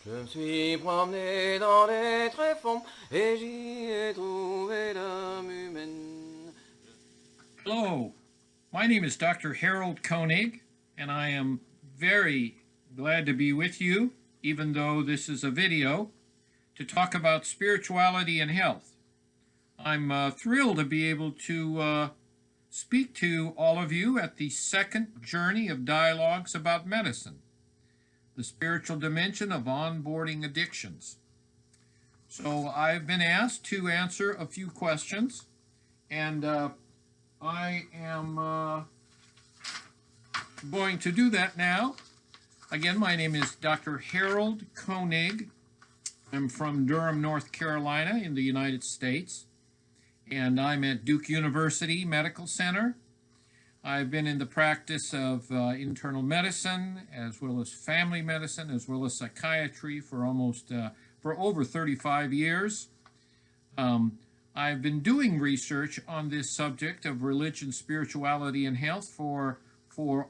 Je me suis promené dans les tréfonds et j'y ai trouvé l'âme humaine. Hello, my name is Dr. Harold Koenig, and I am very glad to be with you, even though this is a video, to talk about spirituality and health. I'm thrilled to be able to speak to all of you at the second journey of dialogues about medicine, the spiritual dimension of onboarding addictions. So I've been asked to answer a few questions, and I am going to do that now. Again, my name is Dr. Harold Koenig. I'm from Durham, North Carolina in the United States, and I'm at Duke University Medical Center. I've been in the practice of internal medicine, as well as family medicine, as well as psychiatry for over 35 years. I've been doing research on this subject of religion, spirituality, and health for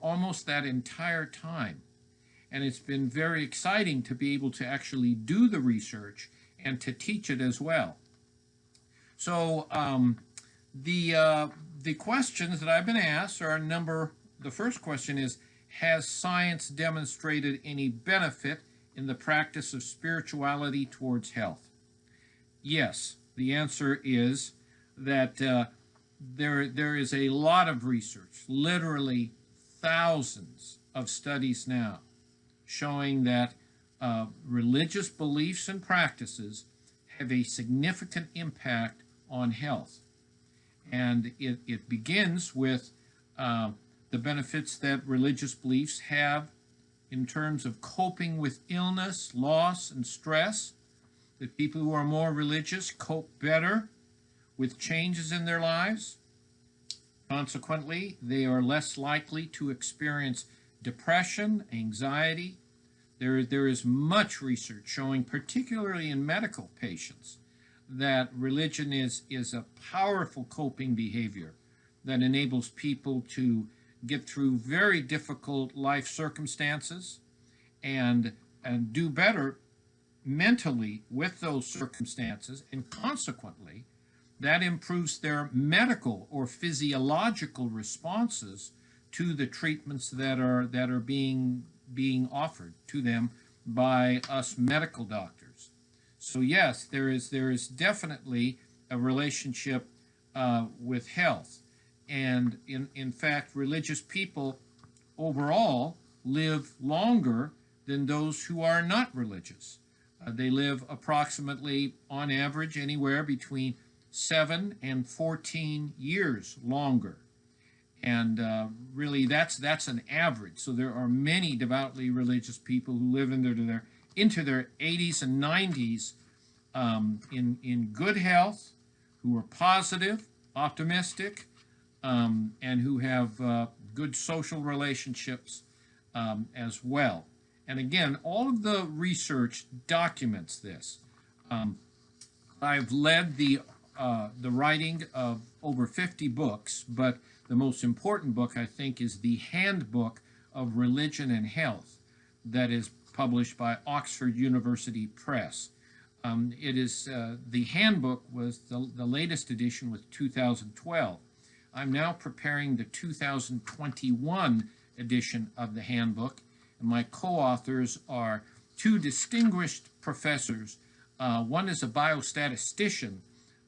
almost that entire time. And it's been very exciting to be able to actually do the research and to teach it as well. So the questions that I've been asked are the first question is, has science demonstrated any benefit in the practice of spirituality towards health? Yes, the answer is that there is a lot of research, literally thousands of studies now, showing that religious beliefs and practices have a significant impact on health. And it begins with the benefits that religious beliefs have in terms of coping with illness, loss, and stress. That people who are more religious cope better with changes in their lives. Consequently, they are less likely to experience depression, anxiety. There is much research showing, particularly in medical patients, that religion is a powerful coping behavior that enables people to get through very difficult life circumstances and do better mentally with those circumstances, and consequently, that improves their medical or physiological responses to the treatments that are being offered to them by us medical doctors. So yes, there is definitely a relationship with health, and in fact, religious people overall live longer than those who are not religious. They live approximately, on average, anywhere between 7 and 14 years longer. And really, that's an average. So there are many devoutly religious people who live into their 80s and 90s in good health, who are positive, optimistic, and who have good social relationships as well. And again, all of the research documents this. I've led the writing of over 50 books, but the most important book, I think, is the Handbook of Religion and Health that is published by Oxford University Press. The handbook was the latest edition with 2012. I'm now preparing the 2021 edition of the handbook. And my co-authors are two distinguished professors. One is a biostatistician,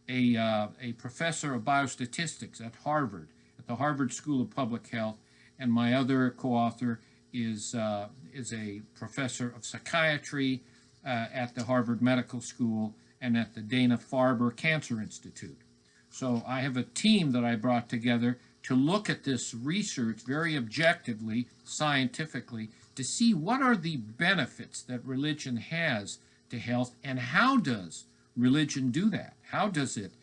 a professor of biostatistics at Harvard, at the Harvard School of Public Health, and my other co-author is a professor of psychiatry at the Harvard Medical School and at the Dana-Farber Cancer Institute. So I have a team that I brought together to look at this research very objectively, scientifically, to see what are the benefits that religion has to health, and how does religion do that? How does it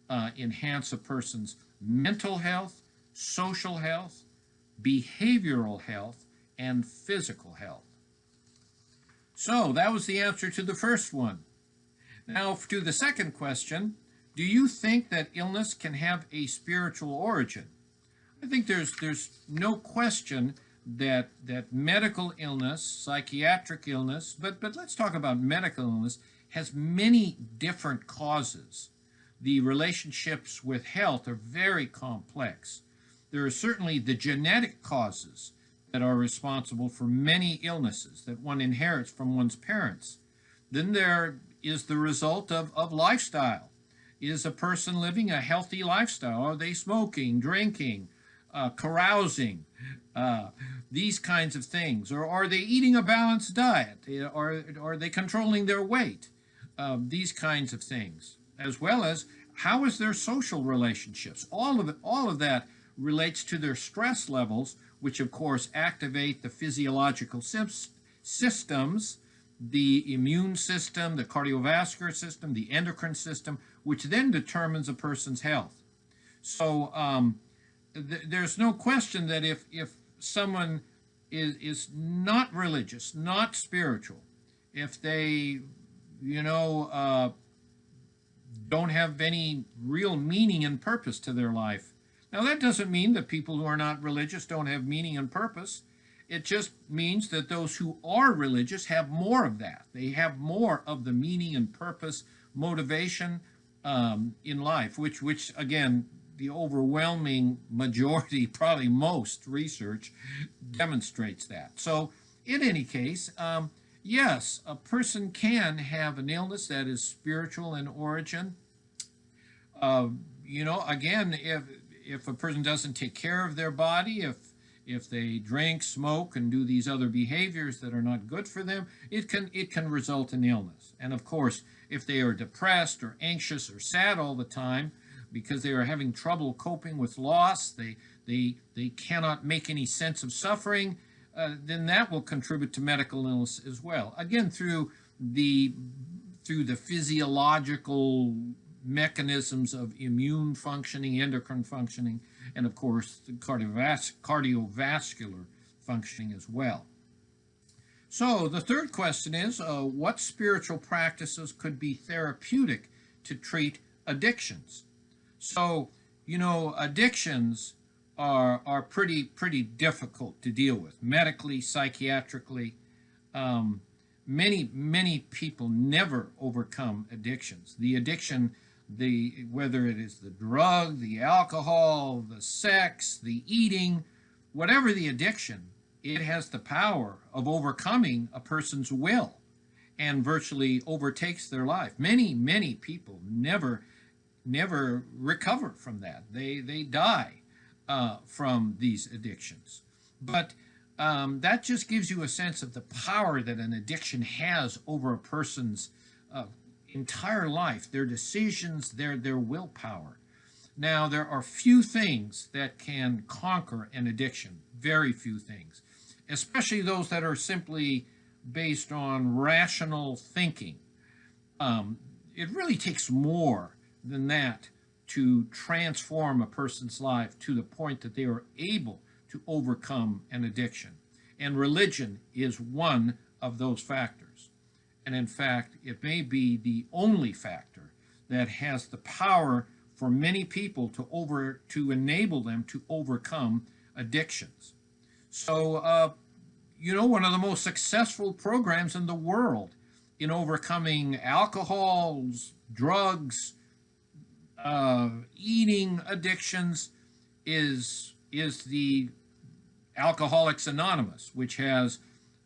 enhance a person's mental health, social health, behavioral health, and physical health? So that was the answer to the first one. Now to the second question, do you think that illness can have a spiritual origin? I think there's no question that medical illness, psychiatric illness, but let's talk about medical illness, has many different causes. The relationships with health are very complex. There are certainly the genetic causes that are responsible for many illnesses that one inherits from one's parents. Then there is the result of lifestyle. Is a person living a healthy lifestyle? Are they smoking, drinking, carousing, these kinds of things? Or are they eating a balanced diet? Or are they controlling their weight? These kinds of things. As well as how is their social relationships? All of that relates to their stress levels, which of course activate the physiological systems, the immune system, the cardiovascular system, the endocrine system, which then determines a person's health. So there's no question that if someone is not religious, not spiritual, if they, don't have any real meaning and purpose to their life. Now, that doesn't mean that people who are not religious don't have meaning and purpose. It just means that those who are religious have more of that. They have more of the meaning and purpose, motivation in life, which again, the overwhelming majority, probably most research demonstrates that. So, in any case, yes, a person can have an illness that is spiritual in origin. Again, if a person doesn't take care of their body, if they drink, smoke, and do these other behaviors that are not good for them, it can result in illness. And of course, if they are depressed or anxious or sad all the time because they are having trouble coping with loss, they cannot make any sense of suffering, then that will contribute to medical illness as well. Again, through the physiological mechanisms of immune functioning, endocrine functioning, and of course the cardiovascular functioning as well. So the third question is, what spiritual practices could be therapeutic to treat addictions? So, addictions are pretty difficult to deal with medically, psychiatrically. Many people never overcome addictions. The addiction, whether it is the drug, the alcohol, the sex, the eating, whatever the addiction, it has the power of overcoming a person's will and virtually overtakes their life. Many people never recover from that. They die from these addictions. But that just gives you a sense of the power that an addiction has over a person's entire life, their decisions, their willpower. Now, there are few things that can conquer an addiction, very few things, especially those that are simply based on rational thinking. It really takes more than that to transform a person's life to the point that they are able to overcome an addiction. And religion is one of those factors. And in fact, it may be the only factor that has the power for many people to enable them to overcome addictions. So, one of the most successful programs in the world in overcoming alcohols, drugs, eating addictions is the Alcoholics Anonymous, which has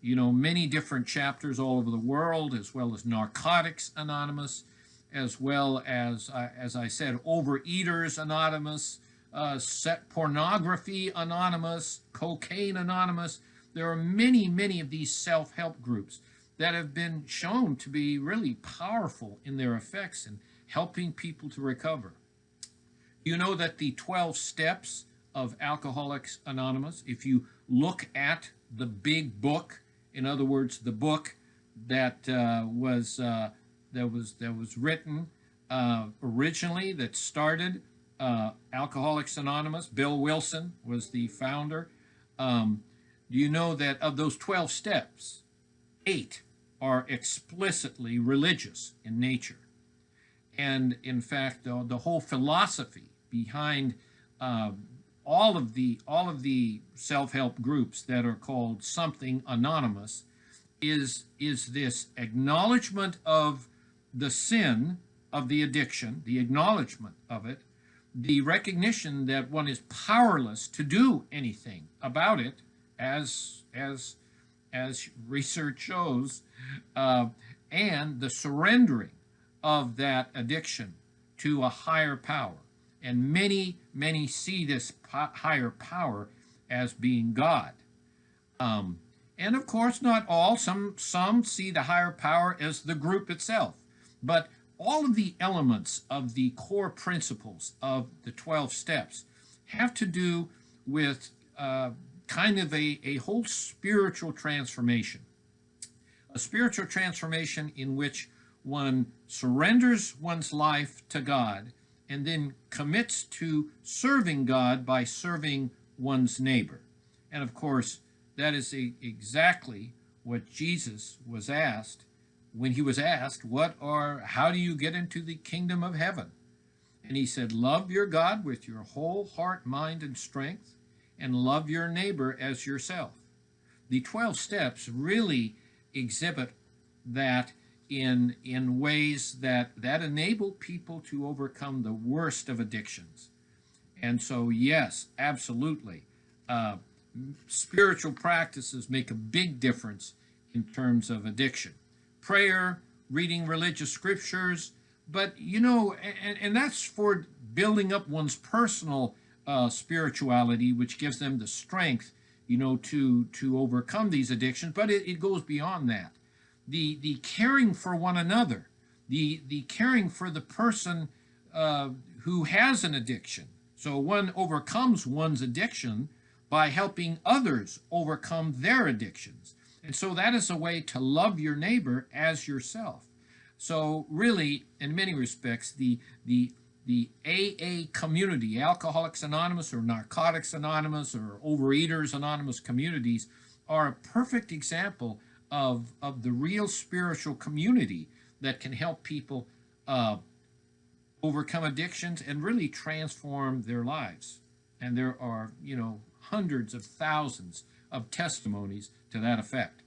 many different chapters all over the world, as well as Narcotics Anonymous, as well as I said, Overeaters Anonymous, Pornography Anonymous, Cocaine Anonymous. There are many of these self-help groups that have been shown to be really powerful in their effects in helping people to recover. You know that the 12 steps of Alcoholics Anonymous, if you look at the big book, in other words, the book that was written originally, that started Alcoholics Anonymous, Bill Wilson was the founder. Do you know that of those 12 steps, 8 are explicitly religious in nature? And in fact, the whole philosophy behind all of the self-help groups that are called something anonymous is this acknowledgement of the sin of the addiction, the acknowledgement of it, the recognition that one is powerless to do anything about it, as research shows, and the surrendering of that addiction to a higher power. And many see this higher power as being God. And of course, not all. Some see the higher power as the group itself. But all of the elements of the core principles of the 12 steps have to do with kind of a whole spiritual transformation. A spiritual transformation in which one surrenders one's life to God and then commits to serving God by serving one's neighbor. And of course, that is exactly what Jesus was asked when he was asked, how do you get into the kingdom of heaven? And he said, love your God with your whole heart, mind, and strength, and love your neighbor as yourself. The 12 steps really exhibit that in ways that enable people to overcome the worst of addictions. And so, yes, absolutely. Spiritual practices make a big difference in terms of addiction. Prayer, reading religious scriptures, but and that's for building up one's personal spirituality, which gives them the strength, to overcome these addictions. But it goes beyond that. The caring for one another, the caring for the person who has an addiction. So one overcomes one's addiction by helping others overcome their addictions. And so that is a way to love your neighbor as yourself. So really, in many respects, the AA community, Alcoholics Anonymous or Narcotics Anonymous or Overeaters Anonymous communities are a perfect example of the real spiritual community that can help people overcome addictions and really transform their lives. And there are, hundreds of thousands of testimonies to that effect.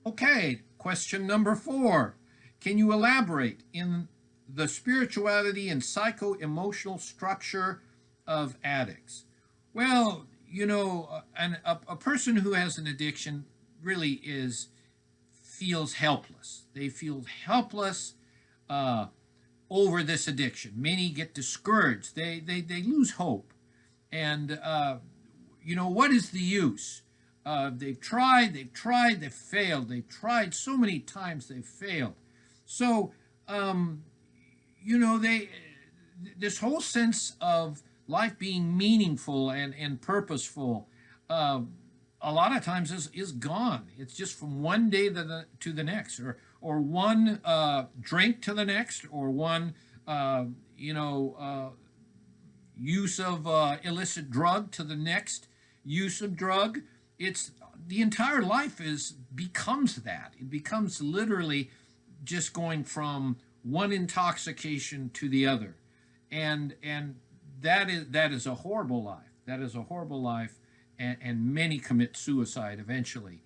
Okay, question number 4. Can you elaborate in the spirituality and psycho-emotional structure of addicts? Well, a person who has an addiction really feels helpless. They feel helpless over this addiction. Many get discouraged. They lose hope. And what is the use? They've tried, they've failed. They've tried so many times, they've failed. So, this whole sense of life being meaningful and purposeful, a lot of times is gone. It's just from one day to the next, or one drink to the next, or one, use of illicit drug to the next use of drug. It's the entire life becomes that. It becomes literally just going from one intoxication to the other, and that is a horrible life. That is a horrible life, and many commit suicide eventually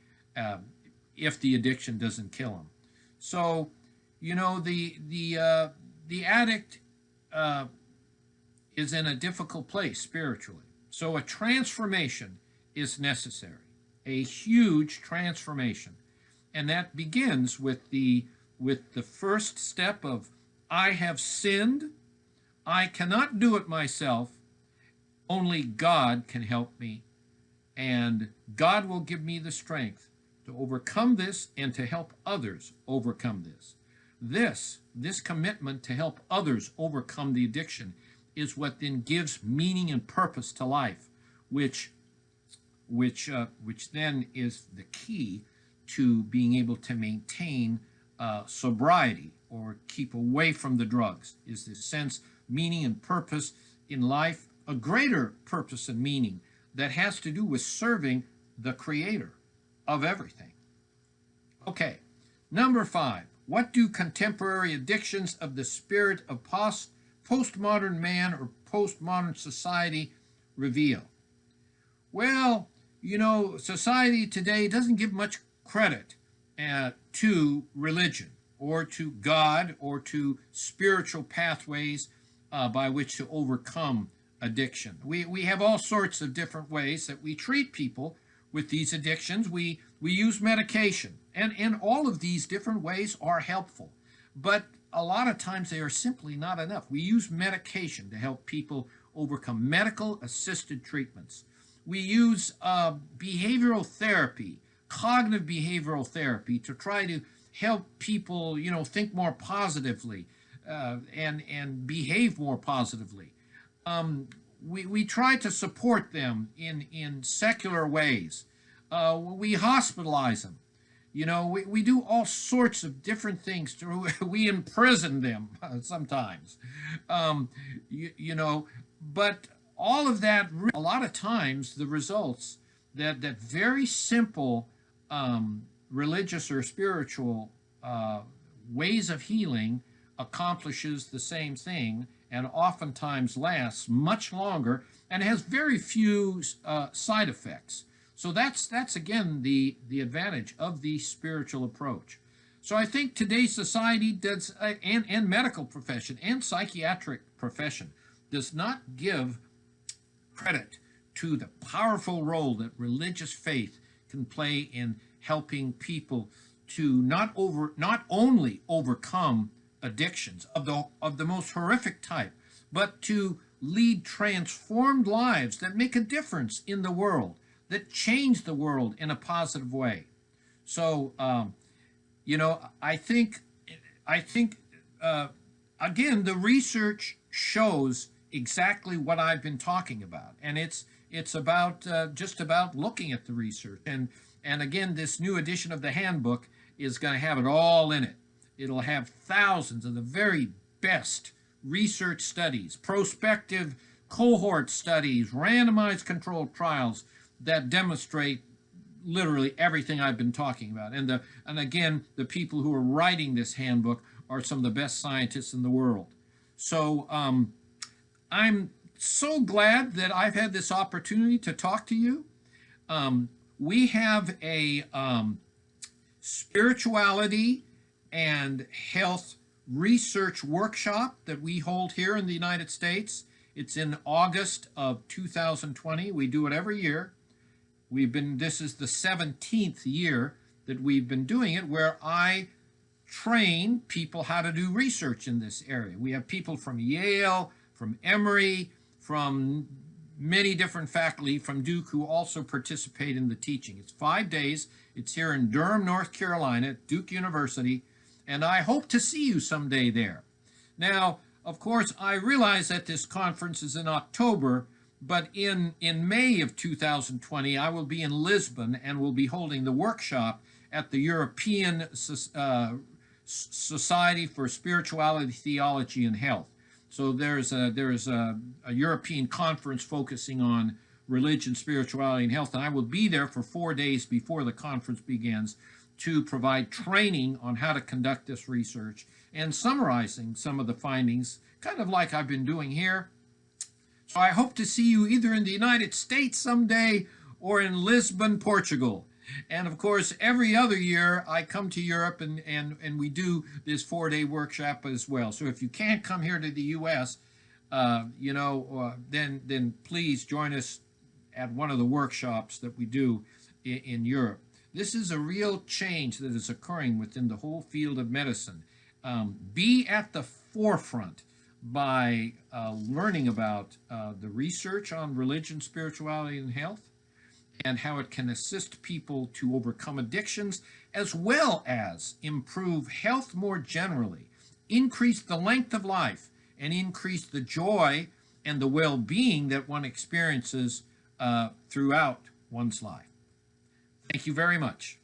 if the addiction doesn't kill them. So, the addict is in a difficult place spiritually. So a transformation is necessary, a huge transformation. And that begins with the first step of, I have sinned, I cannot do it myself, only God can help me, and God will give me the strength to overcome this and to help others overcome this. This commitment to help others overcome the addiction is what then gives meaning and purpose to life, which then is the key to being able to maintain sobriety or keep away from the drugs, is this sense, meaning and purpose in life, a greater purpose and meaning that has to do with serving the Creator of everything. Okay, number 5. What do contemporary addictions of the spirit of postmodern man or postmodern society reveal? Well, society today doesn't give much credit to religion or to God or to spiritual pathways by which to overcome addiction. We have all sorts of different ways that we treat people with these addictions. We use medication, and all of these different ways are helpful. But a lot of times they are simply not enough. We use medication to help people overcome medical assisted treatments. We use behavioral therapy, cognitive behavioral therapy, to try to help people, think more positively and behave more positively. We try to support them in secular ways. We hospitalize them. We do all sorts of different things. We imprison them sometimes. But all of that, a lot of times, the results that very simple religious or spiritual ways of healing accomplishes the same thing, and oftentimes lasts much longer and has very few side effects. So that's again the advantage of the spiritual approach. So I think today's society does, and medical profession and psychiatric profession does not give credit to the powerful role that religious faith can play in helping people to not only overcome addictions of the most horrific type, but to lead transformed lives that make a difference in the world, that change the world in a positive way. So, I think again, the research shows exactly what I've been talking about, and it's about just about looking at the research. And again, this new edition of the handbook is going to have it all in it. It'll have thousands of the very best research studies, prospective cohort studies, randomized controlled trials that demonstrate literally everything I've been talking about. And again, the people who are writing this handbook are some of the best scientists in the world. So I'm so glad that I've had this opportunity to talk to you. We have a spirituality and health research workshop that we hold here in the United States. It's in August of 2020. We do it every year. This is the 17th year that we've been doing it, where I train people how to do research in this area. We have people from Yale, from Emory, from many different faculty from Duke who also participate in the teaching. It's 5 days. It's here in Durham, North Carolina, at Duke University, and I hope to see you someday there. Now, of course, I realize that this conference is in October, but in May of 2020, I will be in Lisbon and will be holding the workshop at the European Society for Spirituality, Theology, and Health. So there's a European conference focusing on religion, spirituality, and health, and I will be there for 4 days before the conference begins to provide training on how to conduct this research and summarizing some of the findings, kind of like I've been doing here. So I hope to see you either in the United States someday or in Lisbon, Portugal. And of course, every other year I come to Europe and we do this 4-day workshop as well. So if you can't come here to the U.S., then please join us at one of the workshops that we do in Europe. This is a real change that is occurring within the whole field of medicine. Be at the forefront by learning about the research on religion, spirituality, and health, and how it can assist people to overcome addictions, as well as improve health more generally, increase the length of life, and increase the joy and the well-being that one experiences throughout one's life. Thank you very much.